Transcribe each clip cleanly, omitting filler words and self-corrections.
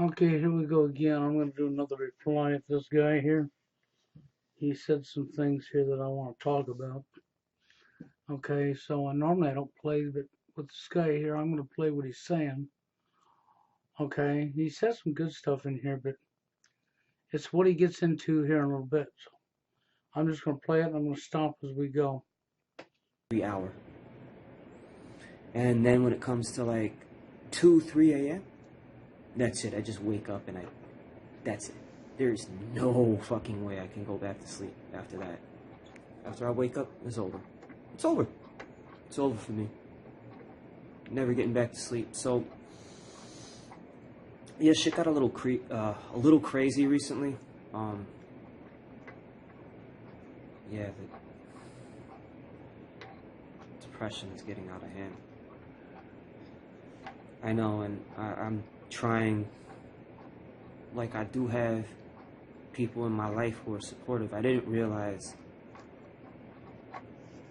Okay, here we go again. I'm going to do another reply at this guy here. He said some things here that I want to talk about. Okay, so normally I don't play, but with this guy here, I'm going to play what he's saying. Okay, he says some good stuff in here, but it's what he gets into here in a little bit. So I'm just going to play it and I'm going to stop as we go. Every hour. And then when it comes to like 2, 3 a.m., that's it. I just wake up and that's it. There's no fucking way I can go back to sleep after that. After I wake up, it's over. It's over. It's over for me. Never getting back to sleep. So, yeah, shit got a little crazy recently. Yeah, the depression is getting out of hand. I know, and I'm trying. Like, I do have people in my life who are supportive. I didn't realize.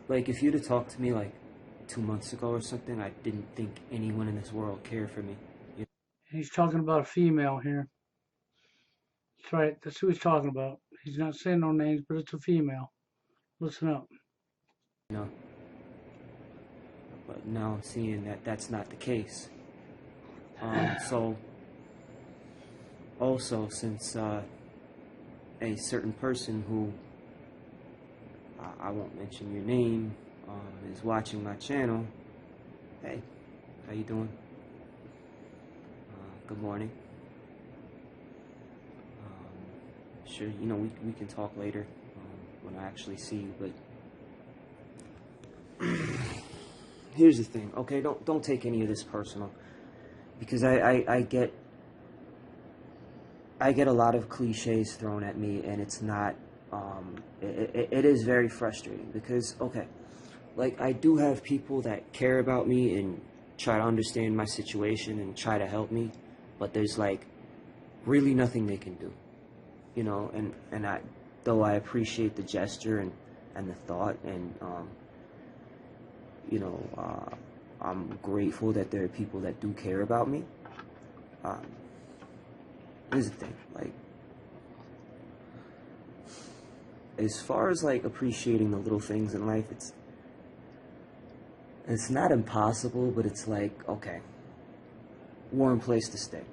Like, if you'd have talked to me like 2 months ago or something, I didn't think anyone in this world cared for me. He's talking about a female here. That's right. That's who he's talking about. He's not saying no names, but it's a female. Listen up. You know? But now I'm seeing that that's not the case. So, also, since a certain person who I won't mention your name is watching my channel, hey, how you doing? Good morning. Sure, you know, we can talk later when I actually see you, but here's the thing, okay? Don't take any of this personal, because I get a lot of cliches thrown at me, and it's not it is very frustrating because, okay, like, I do have people that care about me and try to understand my situation and try to help me, but there's like really nothing they can do, you know. And though I appreciate the gesture and the thought, and you know, I'm grateful that there are people that do care about me. Here's the thing, like, as far as like appreciating the little things in life, it's not impossible, but it's like, okay, warm place to stay.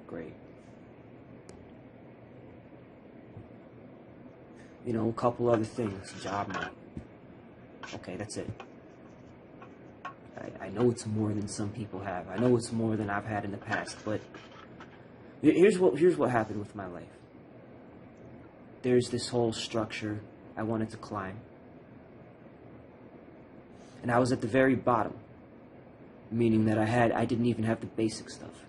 Great. You know, a couple other things, job money. Okay, that's it. I know it's more than some people have. I know it's more than I've had in the past, but here's what happened with my life. There's this whole structure I wanted to climb, and I was at the very bottom, meaning that I didn't even have the basic stuff.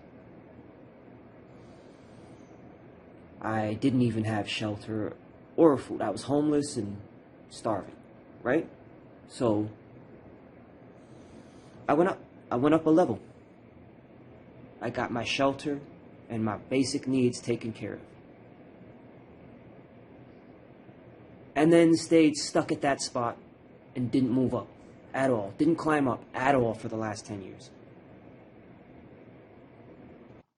I didn't even have shelter or food. I was homeless and starving, right? So I went up a level. I got my shelter and my basic needs taken care of. And then stayed stuck at that spot and didn't move up at all. Didn't climb up at all for the last 10 years.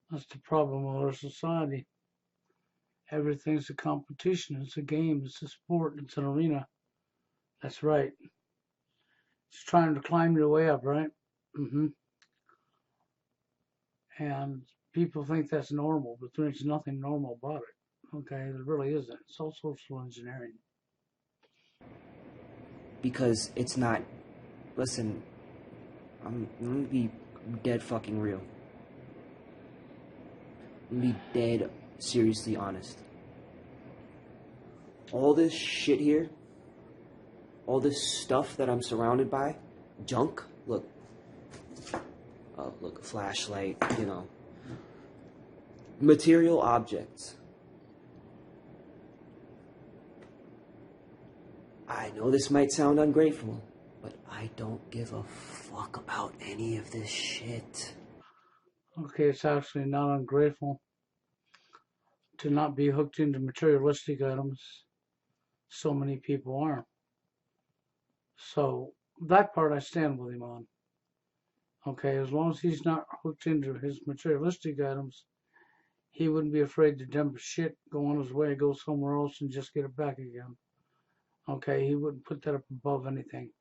That's the problem with our society. Everything's a competition. It's a game. It's a sport. It's an arena. That's right. It's trying to climb your way up, right? And people think that's normal, but there's nothing normal about it. Okay, there really isn't. It's all social engineering. Because it's not. Listen, I'm gonna be dead fucking real. I'm gonna be dead seriously honest. All this shit here, all this stuff that I'm surrounded by, junk, look, look, a flashlight, you know, material objects. I know this might sound ungrateful, but I don't give a fuck about any of this shit. Okay, it's actually not ungrateful to not be hooked into materialistic items. So many people are. So that part I stand with him on. Okay, as long as he's not hooked into his materialistic items, he wouldn't be afraid to dump his shit, go on his way, go somewhere else, and just get it back again. Okay, he wouldn't put that up above anything.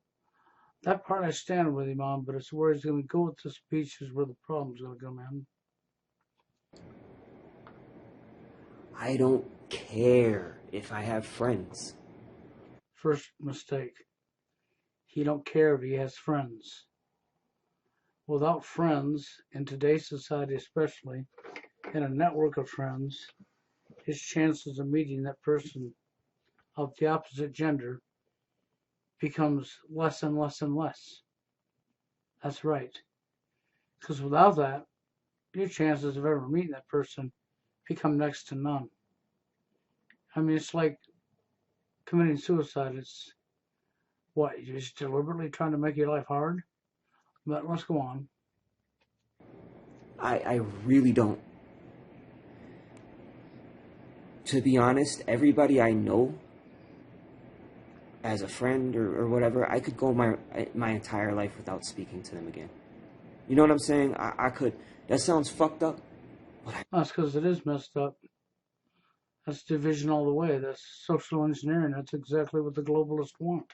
That part I stand with him on, but it's where he's going to go with this speech is where the problem's going to come in. I don't care if I have friends. First mistake. He don't care if he has friends. Without friends, in today's society especially, in a network of friends, his chances of meeting that person of the opposite gender becomes less and less and less. That's right. Because without that, your chances of ever meeting that person become next to none. I mean, it's like committing suicide. It's what, you're just deliberately trying to make your life hard? But let's go on. I really don't. To be honest, everybody I know as a friend or whatever, I could go my entire life without speaking to them again. You know what I'm saying? I could. That sounds fucked up. That's because it is messed up. That's division all the way. That's social engineering. That's exactly what the globalists want.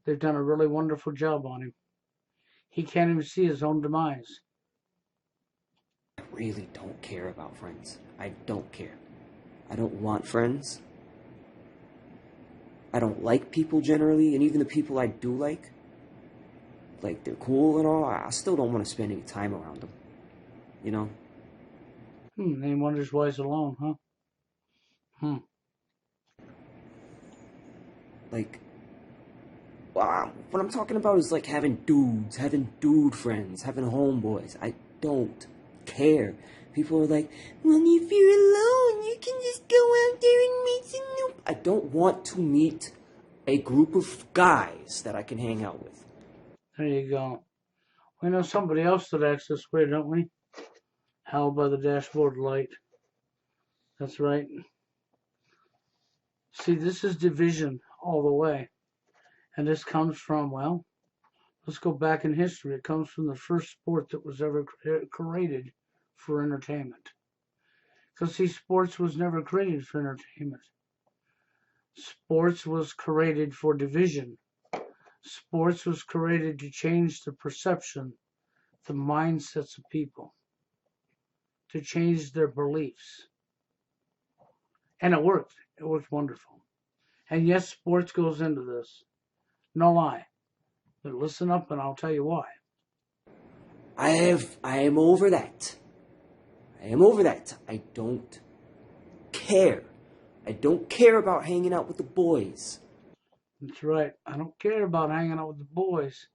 They've done a really wonderful job on him. He can't even see his own demise. I really don't care about friends. I don't care. I don't want friends. I don't like people generally, and even the people I do like they're cool and all, I still don't want to spend any time around them. You know? Name wonders why he's alone, huh? Like, what I'm talking about is like having dudes, having dude friends, having homeboys. I don't care. People are like, well, if you're alone, you can just go out there and meet some new... I don't want to meet a group of guys that I can hang out with. There you go. We know somebody else that acts this way, don't we? Hal by the dashboard light. That's right. See, this is division all the way. And this comes from, well, let's go back in history. It comes from the first sport that was ever created for entertainment. Because, see, sports was never created for entertainment. Sports was created for division. Sports was created to change the perception, the mindsets of people, to change their beliefs. And it worked. It worked wonderful. And yes, sports goes into this. No lie. But listen up and I'll tell you why. I am over that. I am over that. I don't care. I don't care about hanging out with the boys. That's right. I don't care about hanging out with the boys.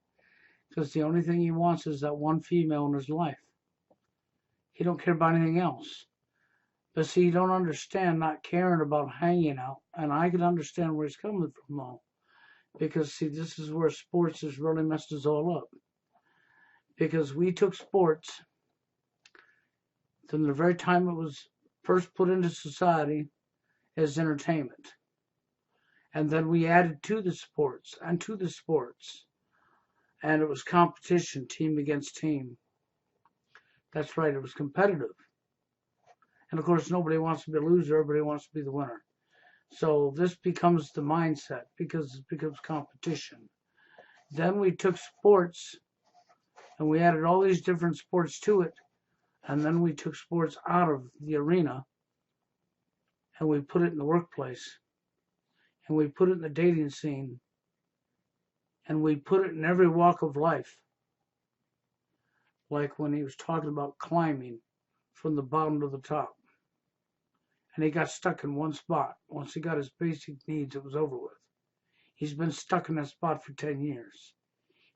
Because the only thing he wants is that one female in his life. He don't care about anything else. But see, you don't understand not caring about hanging out. And I can understand where he's coming from, though. Because, see, this is where sports has really messed us all up. Because we took sports from the very time it was first put into society as entertainment. And then we added to the sports and to the sports. And it was competition, team against team. That's right, it was competitive. And of course, nobody wants to be a loser, everybody wants to be the winner. So this becomes the mindset because it becomes competition. Then we took sports and we added all these different sports to it. And then we took sports out of the arena and we put it in the workplace. And we put it in the dating scene. And we put it in every walk of life. Like when he was talking about climbing from the bottom to the top. And he got stuck in one spot. Once he got his basic needs, it was over with. He's been stuck in that spot for 10 years.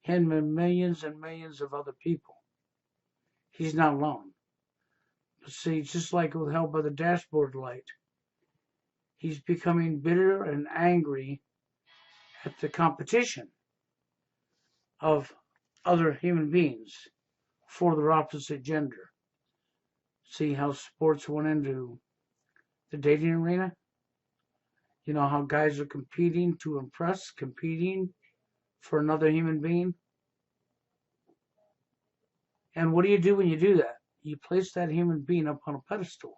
Him and millions and millions of other people. He's not alone. But see, just like with Hell by the Dashboard Light, he's becoming bitter and angry at the competition of other human beings for their opposite gender. See how sports went into the dating arena? You know how guys are competing to impress, competing for another human being? And what do you do when you do that? You place that human being up on a pedestal.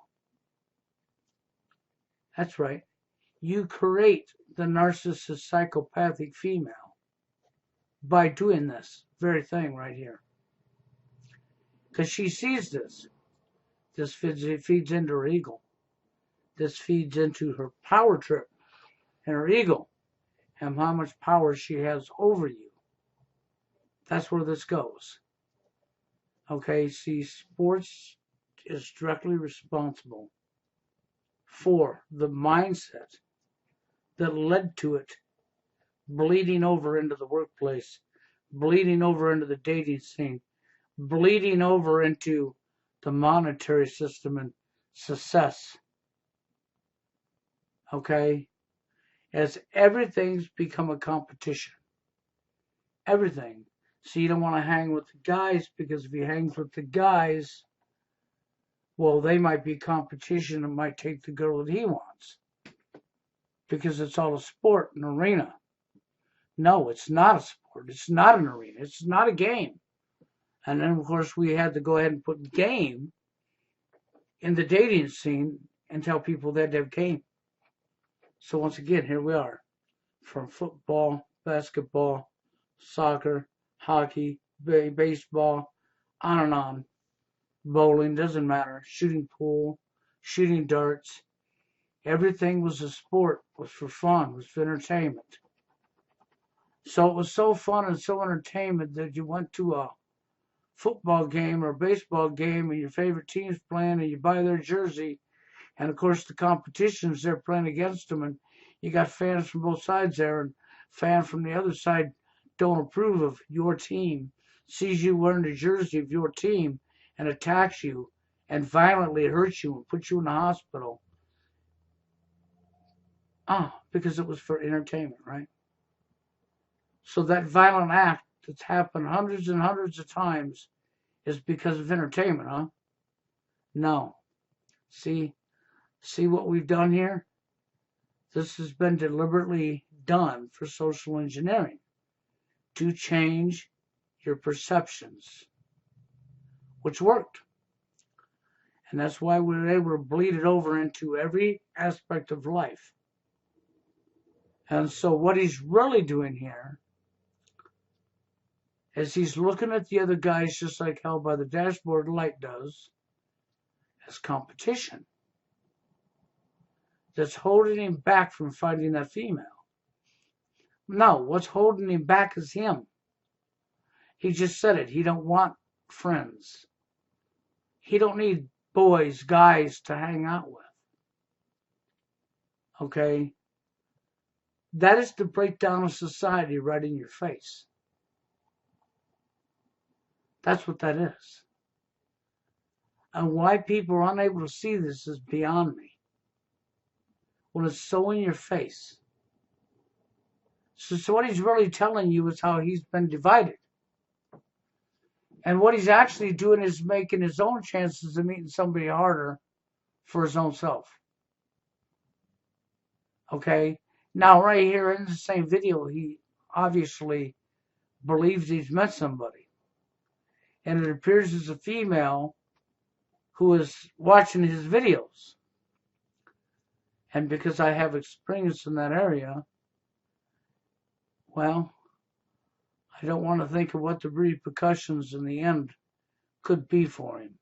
That's right. You create the narcissist psychopathic female by doing this very thing right here. Because she sees this. This feeds into her ego. This feeds into her power trip and her ego and how much power she has over you. That's where this goes. Okay, see, sports is directly responsible for the mindset that led to it bleeding over into the workplace, bleeding over into the dating scene, bleeding over into the monetary system and success. Okay? As everything's become a competition. Everything. So you don't want to hang with the guys, because if you hang with the guys, well, they might be competition and might take the girl that he wants. Because it's all a sport, an arena. No, it's not a sport. It's not an arena. It's not a game. And then, of course, we had to go ahead and put game in the dating scene and tell people they had to have game. So once again, here we are. From football, basketball, soccer, hockey, baseball, on and on. Bowling, doesn't matter. Shooting pool, shooting darts. Everything was a sport, was for fun, was for entertainment. So it was so fun and so entertainment that you went to a football game or a baseball game and your favorite team's playing and you buy their jersey. And of course the competitions, they're playing against them, and you got fans from both sides there, and fans from the other side don't approve of your team, sees you wearing the jersey of your team and attacks you and violently hurts you and puts you in the hospital. Because it was for entertainment, right? So that violent act that's happened hundreds and hundreds of times is because of entertainment, huh? No. See what we've done here? This has been deliberately done for social engineering to change your perceptions, which worked. And that's why we were able to bleed it over into every aspect of life. And so what he's really doing here is he's looking at the other guys, just like Hell by the Dashboard Light does, as competition. That's holding him back from fighting that female. No, what's holding him back is him. He just said it. He don't want friends. He don't need boys, guys to hang out with. Okay? That is the breakdown of society right in your face. That's what that is. And why people are unable to see this is beyond me. When it's so in your face. So what he's really telling you is how he's been divided. And what he's actually doing is making his own chances of meeting somebody harder for his own self. Okay? Now, right here in the same video, he obviously believes he's met somebody. And it appears as a female who is watching his videos. And because I have experience in that area, well, I don't want to think of what the repercussions in the end could be for him.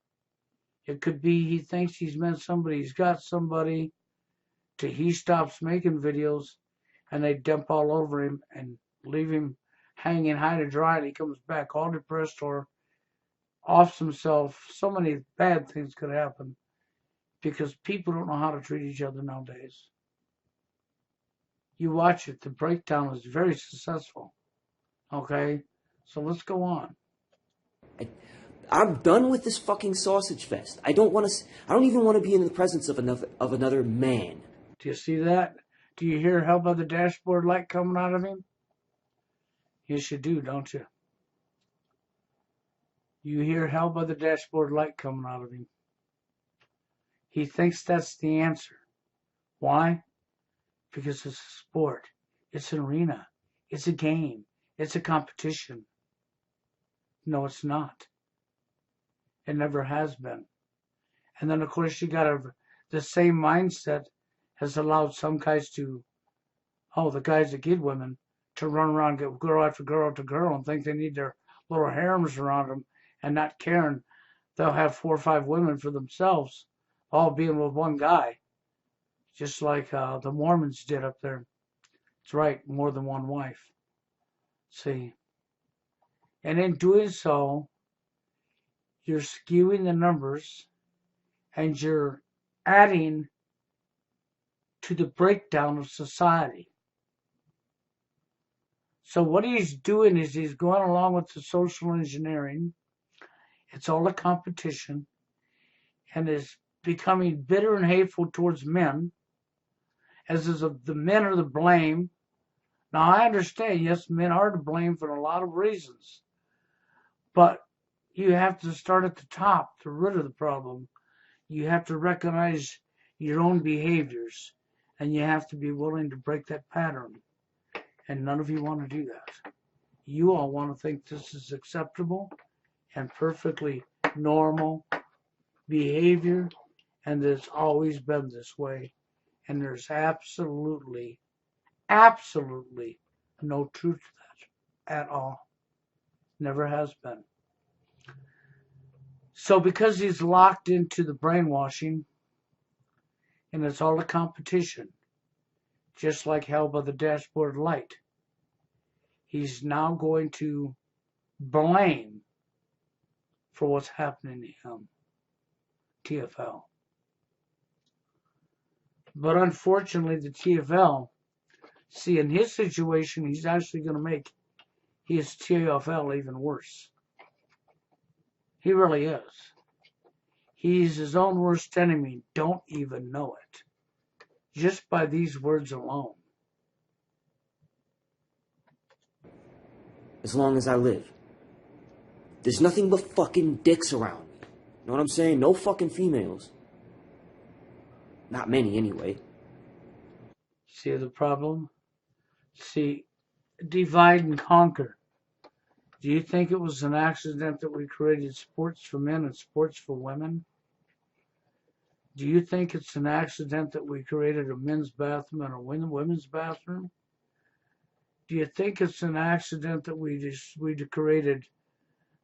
It could be he thinks he's met somebody, he's got somebody, till he stops making videos and they dump all over him and leave him hanging high to dry, and he comes back all depressed or offs himself. So many bad things could happen because people don't know how to treat each other nowadays. You watch it, the breakdown is very successful. Okay? So let's go on. I'm done with this fucking sausage fest. I don't even want to be in the presence of another man. Do you see that? Do you hear Hell by the Dashboard Light coming out of him? Yes, you do, don't you? You hear Hell by the Dashboard Light coming out of him. He thinks that's the answer. Why? Because it's a sport. It's an arena. It's a game. It's a competition. No, it's not. It never has been. And then, of course, the same mindset has allowed some guys the guys that get women, to run around, get girl after girl after girl, and think they need their little harems around them, and not caring they'll have 4 or 5 women for themselves, all being with one guy, just like the Mormons did up there. That's right, more than one wife. See, and in doing so, you're skewing the numbers, and you're adding to the breakdown of society. So what he's doing is he's going along with the social engineering. It's all a competition, and is becoming bitter and hateful towards men, as is the men are the blame. Now I understand, yes, men are to blame for a lot of reasons, but you have to start at the top to rid of the problem. You have to recognize your own behaviors, and you have to be willing to break that pattern. And none of you want to do that. You all want to think this is acceptable and perfectly normal behavior, and it's always been this way. And there's absolutely no truth to that at all. Never has been. So because he's locked into the brainwashing, and it's all a competition, just like hell by the dashboard light, he's now going to blame for what's happening to him, TFL. But unfortunately, the TFL, see, in his situation, he's actually going to make his TFL even worse. He really is. He's his own worst enemy. Don't even know it. Just by these words alone. As long as I live. There's nothing but fucking dicks around me. You know what I'm saying? No fucking females. Not many, anyway. See the problem? See, divide and conquer. Do you think it was an accident that we created sports for men and sports for women? Do you think it's an accident that we created a men's bathroom and a women's bathroom? Do you think it's an accident that we created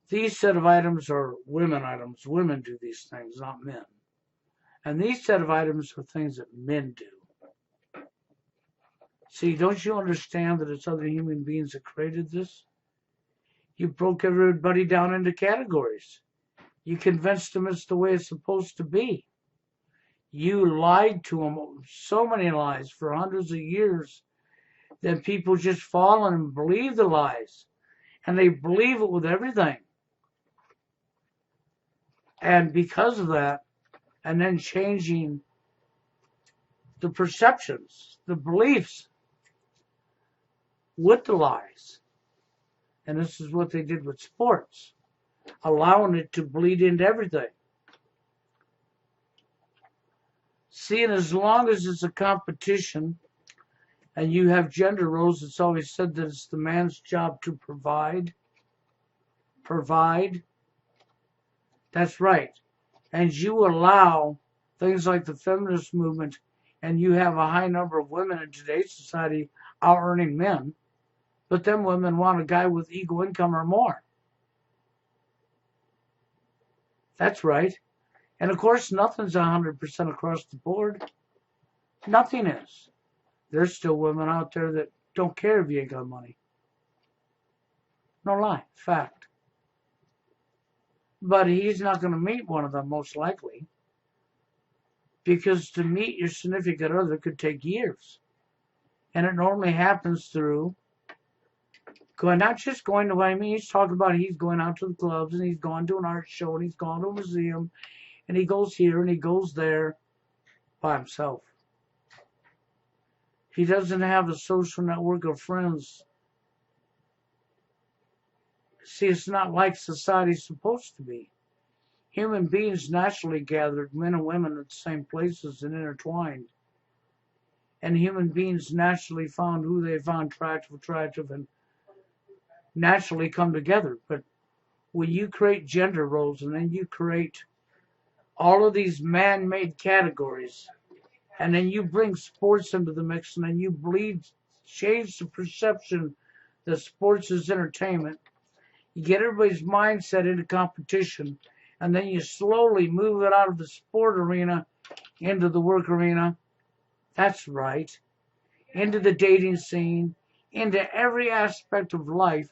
these set of items are women items? Women do these things, not men. And these set of items are things that men do. See, don't you understand that it's other human beings that created this? You broke everybody down into categories. You convinced them it's the way it's supposed to be. You lied to them so many lies for hundreds of years that people just fall and believe the lies. And they believe it with everything. And because of that, and then changing the perceptions, the beliefs with the lies. And this is what they did with sports, allowing it to bleed into everything. See, and as long as it's a competition and you have gender roles, it's always said that it's the man's job to provide. Provide. That's right. And you allow things like the feminist movement, and you have a high number of women in today's society out-earning men, but them women want a guy with equal income or more. That's right. And of course, nothing's 100% across the board. Nothing is. There's still women out there that don't care if you ain't got money. No lie. Fact. But he's not going to meet one of them, most likely. Because to meet your significant other could take years. And it normally happens through not just going to, he's talking about he's going out to the clubs, and he's gone to an art show, and he's gone to a museum, and he goes here and he goes there by himself. He doesn't have a social network of friends. See, it's not like society's supposed to be. Human beings naturally gathered, men and women, at the same places and intertwined. And human beings naturally found who they found attractive, and naturally come together. But when you create gender roles and then you create all of these man-made categories, and then you bring sports into the mix, and then you change the perception that sports is entertainment. You get everybody's mindset into competition, and then you slowly move it out of the sport arena into the work arena. That's right. Into the dating scene, into every aspect of life,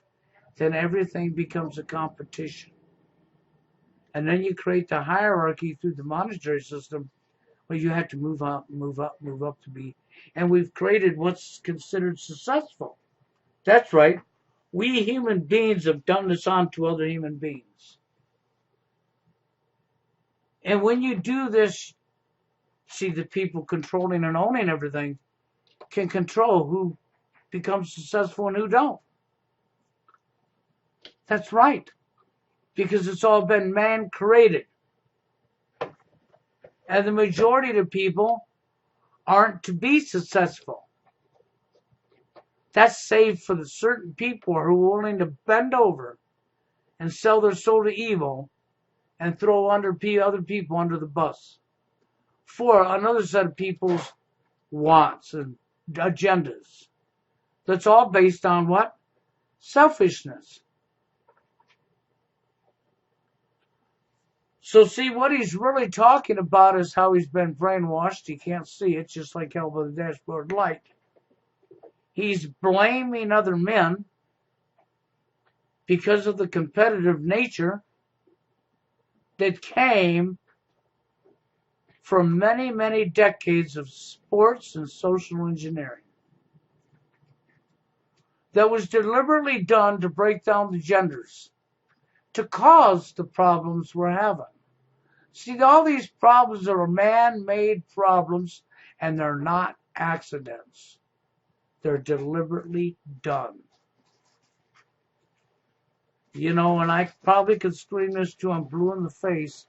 then everything becomes a competition. And then you create the hierarchy through the monetary system where you have to move up, move up, move up to be. And we've created what's considered successful. That's right. We human beings have done this onto other human beings. And when you do this, see, the people controlling and owning everything can control who becomes successful and who don't. That's right. Because it's all been man created. And the majority of the people aren't to be successful. That's saved for the certain people who are willing to bend over and sell their soul to evil and throw other people under the bus for another set of people's wants and agendas. That's all based on what? Selfishness. So see, what he's really talking about is how he's been brainwashed. You can't see it, just like hell by the dashboard light. He's blaming other men because of the competitive nature that came from many, many decades of sports and social engineering that was deliberately done to break down the genders, to cause the problems we're having. See, all these problems are man-made problems, and they're not accidents. They're deliberately done. You know, and I probably could scream this till I'm blue in the face,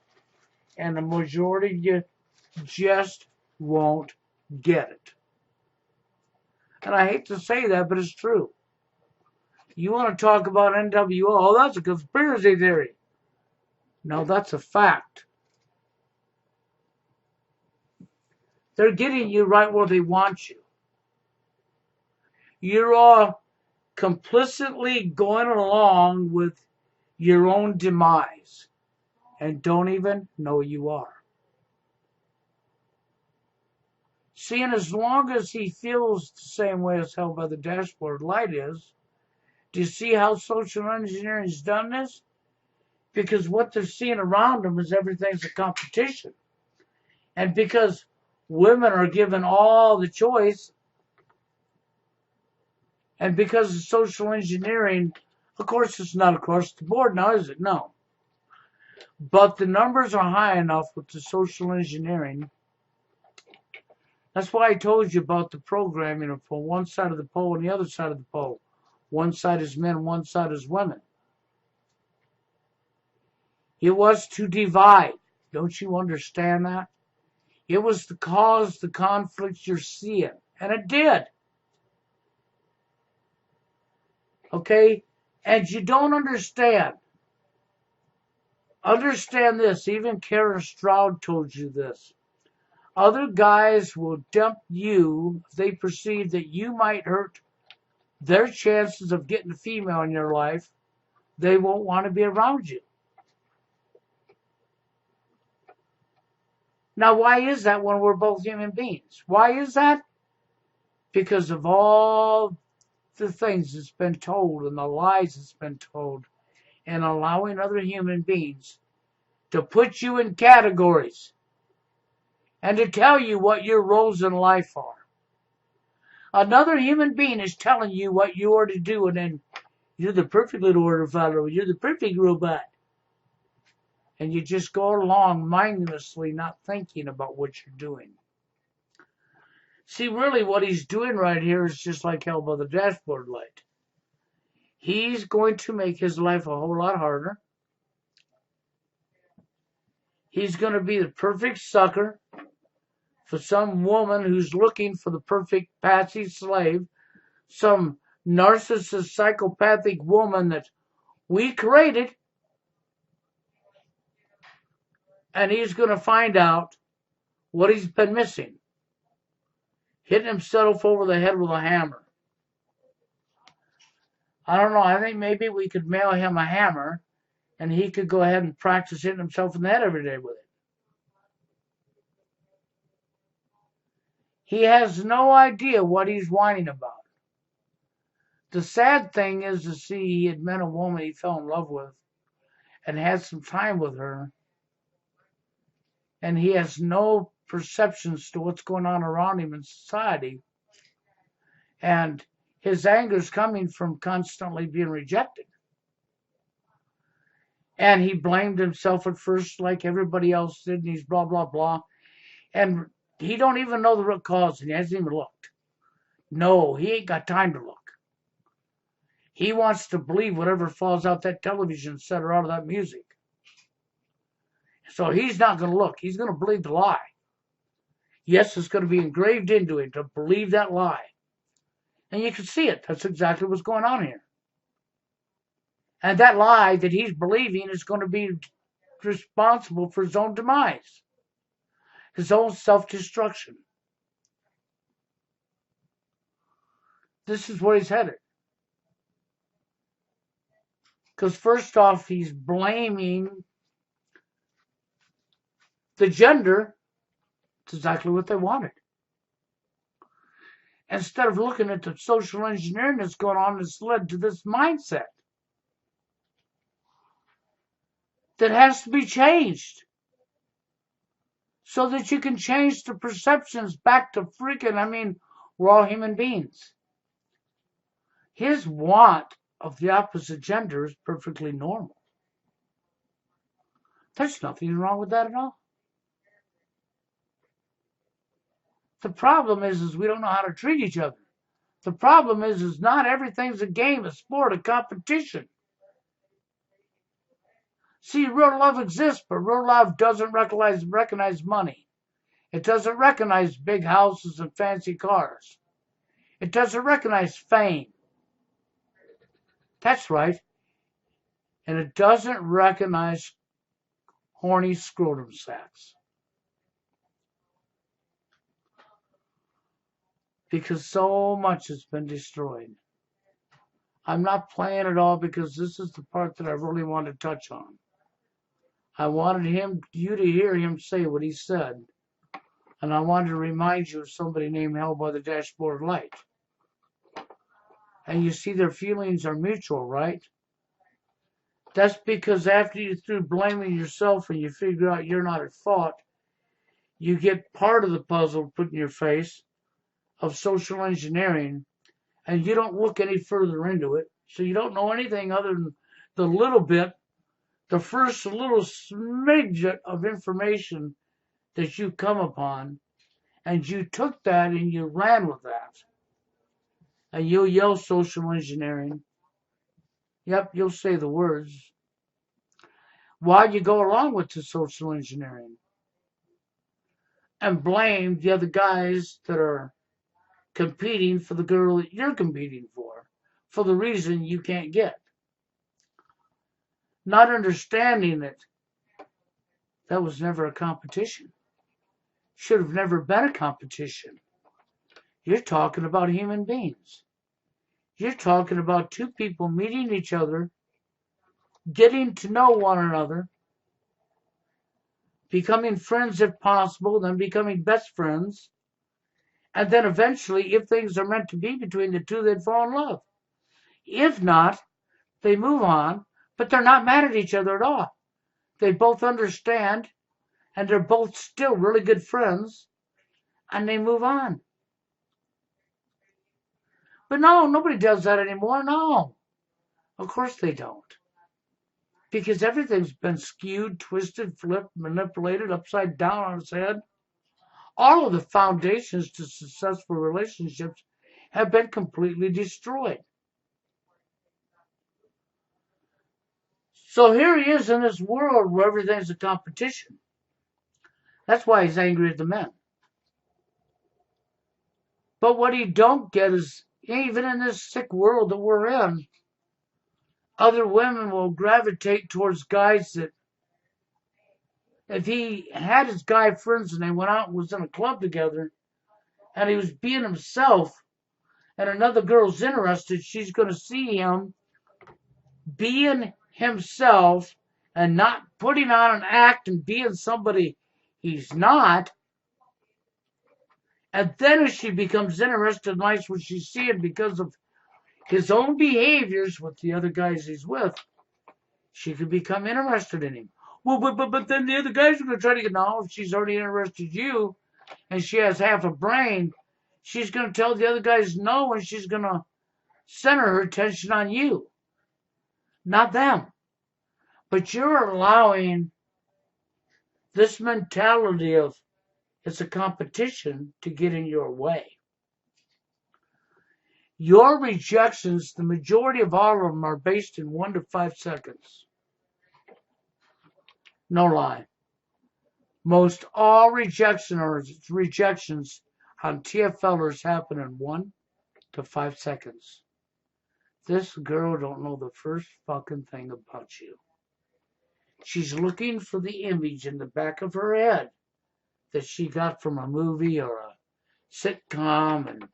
and the majority of you just won't get it. And I hate to say that, but it's true. You want to talk about NWO, oh, that's a conspiracy theory. No, that's a fact. They're getting you right where they want you. You're all complicitly going along with your own demise and don't even know you are. See, and as long as he feels the same way as hell by the dashboard light is, do you see how social engineering's done this? Because what they're seeing around them is everything's a competition. And because women are given all the choice, and because of social engineering, of course it's not across the board now, is it? No. But the numbers are high enough with the social engineering. That's why I told you about the programming from one side of the pole and the other side of the pole. One side is men, one side is women. It was to divide. Don't you understand that? It was to cause the conflicts you're seeing. And it did. Okay? And you don't understand. Understand this. Even Karen Stroud told you this. Other guys will dump you if they perceive that you might hurt their chances of getting a female in your life. They won't want to be around you. Now, why is that when we're both human beings? Why is that? Because of all the things that's been told and the lies that's been told and allowing other human beings to put you in categories and to tell you what your roles in life are. Another human being is telling you what you are to do, and then you're the perfect little order follower, you're the perfect robot. And you just go along mindlessly, not thinking about what you're doing. See, really what he's doing right here is just like hell by the dashboard light. He's going to make his life a whole lot harder. He's going to be the perfect sucker for some woman who's looking for the perfect patsy slave, some narcissist, psychopathic woman that we created And he's going to find out what he's been missing. Hitting himself over the head with a hammer. I don't know. I think maybe we could mail him a hammer and he could go ahead and practice hitting himself in the head every day with it. He has no idea what he's whining about. The sad thing is to see he had met a woman he fell in love with and had some time with her, and he has no perceptions to what's going on around him in society. And his anger is coming from constantly being rejected. And he blamed himself at first like everybody else did, and he's blah, blah, blah. And he don't even know the root cause, and he hasn't even looked. No, he ain't got time to look. He wants to believe whatever falls out that television set or out of that music. So he's not going to look. He's going to believe the lie. Yes, it's going to be engraved into him to believe that lie. And you can see it. That's exactly what's going on here. And that lie that he's believing is going to be responsible for his own demise, his own self-destruction. This is where he's headed. Because first off, he's blaming the gender. It's exactly what they wanted. Instead of looking at the social engineering that's going on that's led to this mindset that has to be changed so that you can change the perceptions back to freaking, we're all human beings. His want of the opposite gender is perfectly normal. There's nothing wrong with that at all. The problem is we don't know how to treat each other. The problem is not everything's a game, a sport, a competition. See, real love exists, but real love doesn't recognize money. It doesn't recognize big houses and fancy cars. It doesn't recognize fame. That's right. And it doesn't recognize horny scrotum sacks. Because so much has been destroyed. I'm not playing it all because this is the part that I really want to touch on. I wanted you to hear him say what he said. And I wanted to remind you of somebody named Hell by the Dashboard Light. And you see their feelings are mutual, right? That's because after you through blaming yourself and you figure out you're not at fault, you get part of the puzzle put in your face of social engineering, and you don't look any further into it. So you don't know anything other than the little bit, the first little smidget of information that you come upon, and you took that and you ran with that. And you'll yell social engineering. Yep, you'll say the words. While you go along with the social engineering and blame the other guys that are competing for the girl that you're competing for the reason you can't get. Not understanding that was never a competition. Should have never been a competition. You're talking about human beings. You're talking about two people meeting each other, getting to know one another, becoming friends if possible, then becoming best friends, and then eventually, if things are meant to be between the two, they'd fall in love. If not, they move on, but they're not mad at each other at all. They both understand, and they're both still really good friends, and they move on. But no, nobody does that anymore. No, of course they don't. Because everything's been skewed, twisted, flipped, manipulated, upside down on its head. All of the foundations to successful relationships have been completely destroyed. So here he is in this world where everything's a competition. That's why he's angry at the men. But what he don't get is, even in this sick world that we're in, other women will gravitate towards guys that if he had his guy friends and they went out and was in a club together and he was being himself and another girl's interested, she's going to see him being himself and not putting on an act and being somebody he's not. And then as she becomes interested in life, what she's seeing because of his own behaviors with the other guys he's with, she could become interested in him. Well, but then the other guys are going to try to get, no, if she's already interested in you and she has half a brain, she's going to tell the other guys no and she's going to center her attention on you, not them. But you're allowing this mentality of it's a competition to get in your way. Your rejections, the majority of all of them are based in 1 to 5 seconds. No lie. Most all rejections on TFLers happen in 1 to 5 seconds. This girl don't know the first fucking thing about you. She's looking for the image in the back of her head that she got from a movie or a sitcom and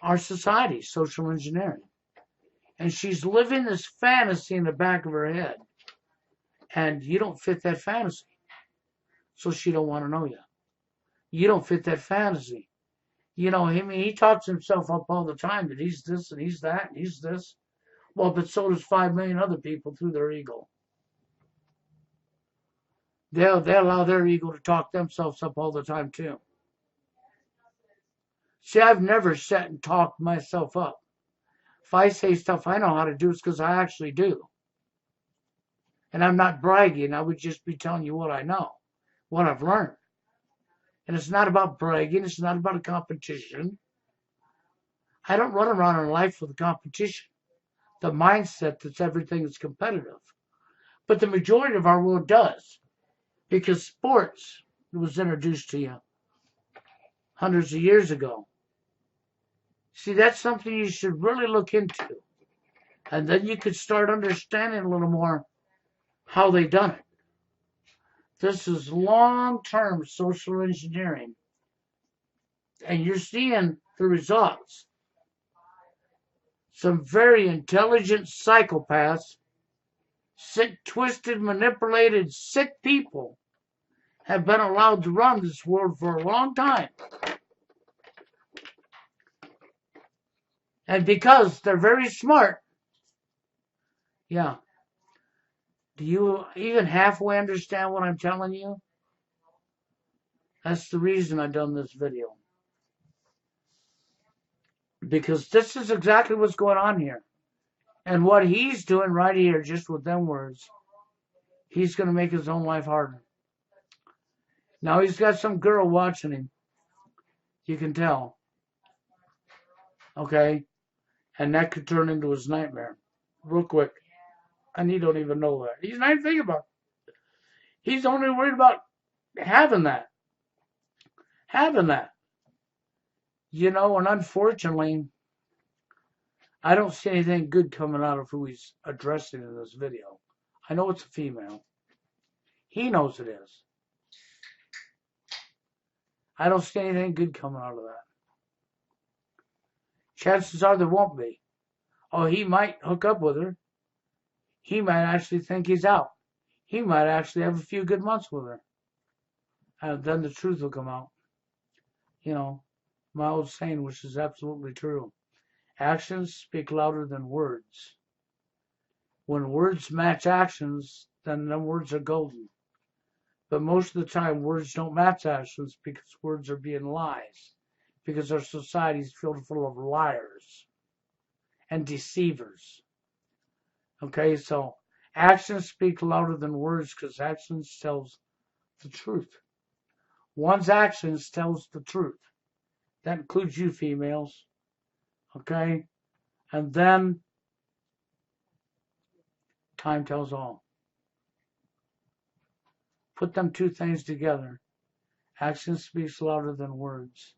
our society, social engineering. And she's living this fantasy in the back of her head. And you don't fit that fantasy. So she don't want to know you. You don't fit that fantasy. You know, he talks himself up all the time that he's this and he's that and he's this. Well, but so does 5 million other people through their ego. They'll allow their ego to talk themselves up all the time too. See, I've never sat and talked myself up. If I say stuff I know how to do, it's because I actually do. And I'm not bragging. I would just be telling you what I know, what I've learned. And it's not about bragging. It's not about a competition. I don't run around in life with a competition. The mindset that's everything is competitive. But the majority of our world does. Because sports was introduced to you hundreds of years ago. See, that's something you should really look into. And then you could start understanding a little more how they done it. This is long-term social engineering. And you're seeing the results. Some very intelligent psychopaths, sick, twisted, manipulated, sick people have been allowed to run this world for a long time. And because they're very smart, yeah. Do you even halfway understand what I'm telling you? That's the reason I've done this video. Because this is exactly what's going on here. And what he's doing right here, just with them words, he's going to make his own life harder. Now he's got some girl watching him. You can tell. Okay? And that could turn into his nightmare. Real quick. And he don't even know that. He's not even thinking about it. He's only worried about having that. Having that. You know, and unfortunately, I don't see anything good coming out of who he's addressing in this video. I know it's a female. He knows it is. I don't see anything good coming out of that. Chances are there won't be. Oh, he might hook up with her. He might actually think he's out. He might actually have a few good months with her. And then the truth will come out. You know, my old saying, which is absolutely true. Actions speak louder than words. When words match actions, then the words are golden. But most of the time, words don't match actions because words are being lies. Because our society is filled full of liars and deceivers. Okay, so actions speak louder than words because actions tells the truth. One's actions tells the truth. That includes you females. Okay? And then time tells all. Put them two things together. Action speaks louder than words.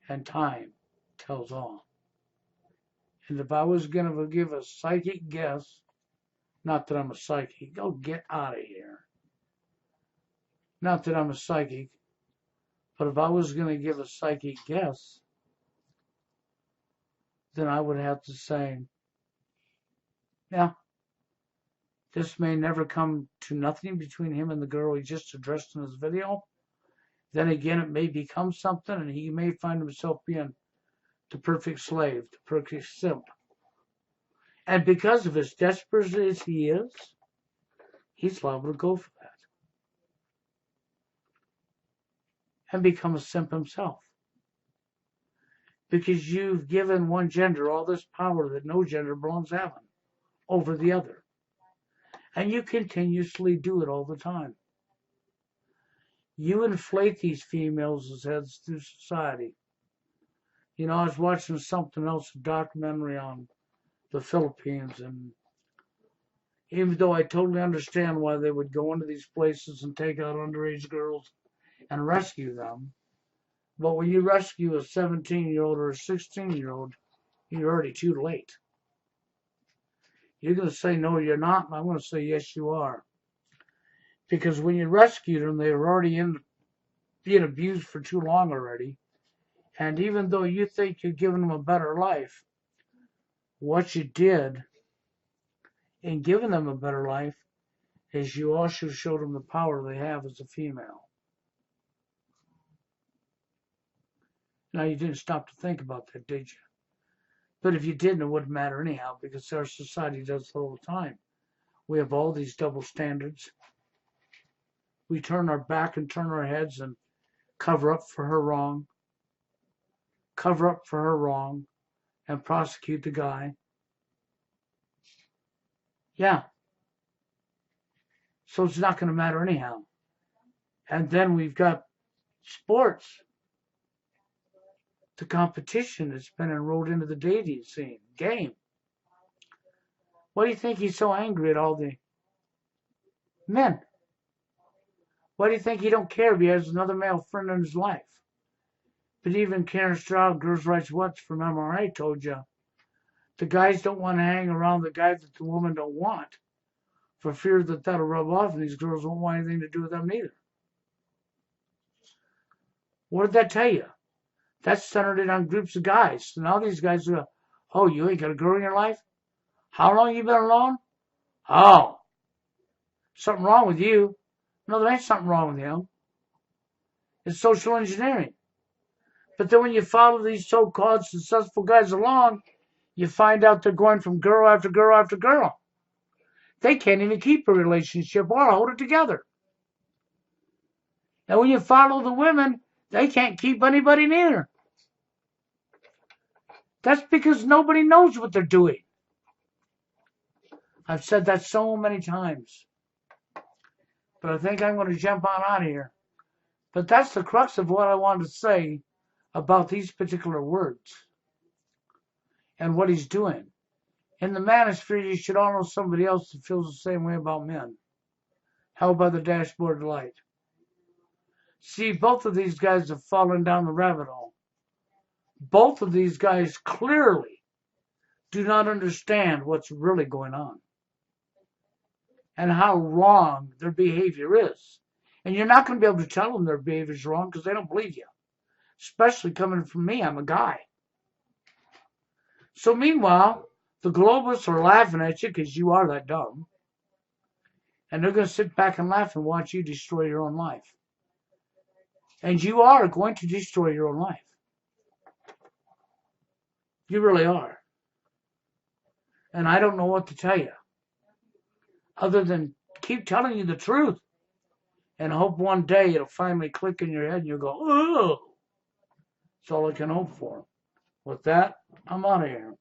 And time tells all. And if I was going to give a psychic guess, not that I'm a psychic, go get out of here. Not that I'm a psychic, but if I was going to give a psychic guess, then I would have to say, yeah, this may never come to nothing between him and the girl he just addressed in his video. Then again, it may become something, and he may find himself being the perfect slave, the perfect simp. And because of as desperate as he is, he's liable to go for that and become a simp himself. Because you've given one gender all this power that no gender belongs having over the other. And you continuously do it all the time. You inflate these females' heads through society. You know, I was watching something else, a documentary on the Philippines, and even though I totally understand why they would go into these places and take out underage girls and rescue them, but when you rescue a 17-year-old or a 16-year-old, you're already too late. You're going to say, no, you're not, and I'm going to say, yes, you are. Because when you rescued them, they were already being abused for too long already. And even though you think you're giving them a better life, what you did in giving them a better life is you also showed them the power they have as a female. Now, you didn't stop to think about that, did you? But if you didn't, it wouldn't matter anyhow, because our society does it all the time. We have all these double standards. We turn our back and turn our heads and cover up for her wrong, and prosecute the guy. Yeah. So it's not going to matter anyhow. And then we've got sports. The competition that's been enrolled into the dating scene, game. Why do you think he's so angry at all the men? Why do you think he don't care if he has another male friend in his life? But even Karen Stroud, Girls Rights Watch from MRA, told you the guys don't want to hang around the guys that the women don't want for fear that that'll rub off and these girls won't want anything to do with them neither. What did that tell you? That's centered it on groups of guys. So now these guys are, oh, you ain't got a girl in your life? How long you been alone? Oh, something wrong with you. No, there ain't something wrong with him. It's social engineering. But then when you follow these so-called successful guys along, you find out they're going from girl after girl after girl. They can't even keep a relationship or hold it together. And when you follow the women, they can't keep anybody neither. That's because nobody knows what they're doing. I've said that so many times. But I think I'm going to jump on out of here. But that's the crux of what I wanted to say about these particular words and what he's doing. In the manosphere, you should all know somebody else that feels the same way about men. How about the dashboard light? See, both of these guys have fallen down the rabbit hole. Both of these guys clearly do not understand what's really going on and how wrong their behavior is. And you're not going to be able to tell them their behavior is wrong because they don't believe you. Especially coming from me, I'm a guy. So meanwhile, the globalists are laughing at you because you are that dumb. And they're going to sit back and laugh and watch you destroy your own life. And you are going to destroy your own life. You really are. And I don't know what to tell you. Other than keep telling you the truth. And hope one day it'll finally click in your head and you'll go, oh. That's all I can hope for. With that, I'm out of here.